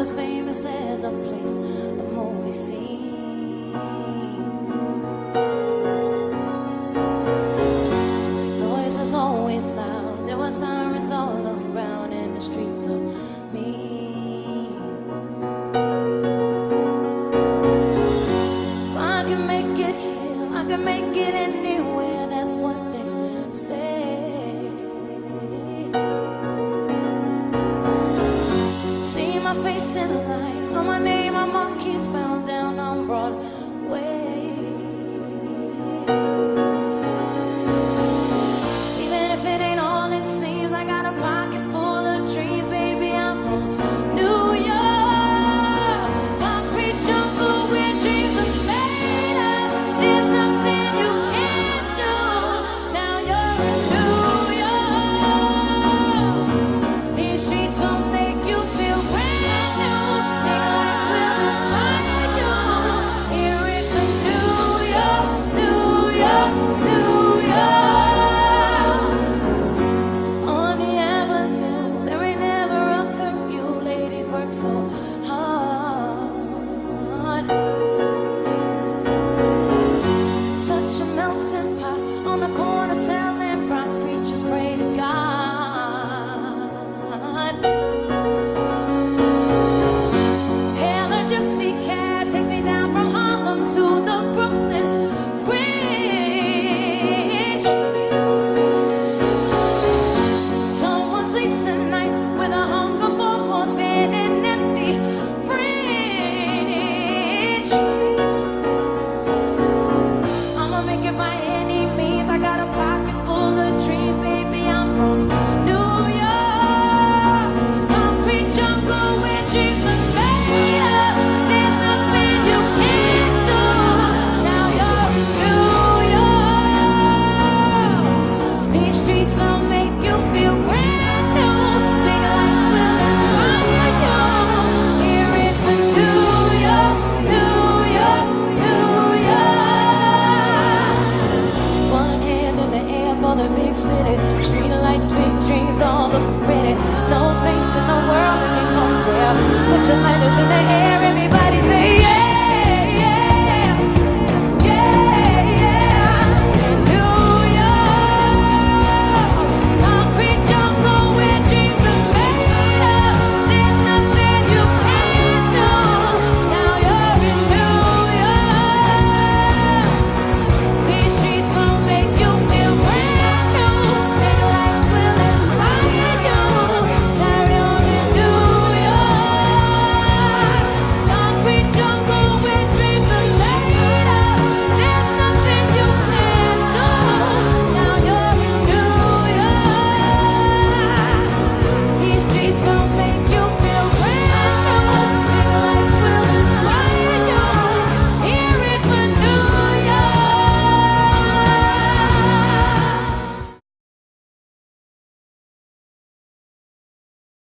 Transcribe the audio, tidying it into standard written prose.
as famous as a place, a movie scene. Noise was always loud, there were sirens all around in the streets of me. I can make it here, I can make it anywhere, that's what they say. See my face in the lights, on my name, my marquees bound down on Broadway. Even if it ain't all it seems, I got a pocket full of dreams, baby, I'm from New York. Concrete jungle where dreams are made of. There's nothing you can't do. Now you're in New York. These streets will make you feel brand new. Big lights will inspire you. Here in the New York, New York, New York. On the avenue, there ain't never a curfew. Ladies work so hard. Such a melting pot on the corner selling fried preachers pray to God. Hail a gypsy cab takes me down from Harlem to the Brooklyn Bridge. Someone sleeps at night with a hunger for more than an empty fridge. I'ma make it by any means. I got a pocket full of dreams, baby. I'm from New York. Concrete jungle where dreams are made of. There's nothing you can't do. Now you're in New York. These streets will make you feel brand new. Big lights will inspire you. Here in the New York, New York, New York. One hand in the air for the big city. Street lights, big dreams, all looking pretty. No place in the world we can compare. Put your lighters in the air and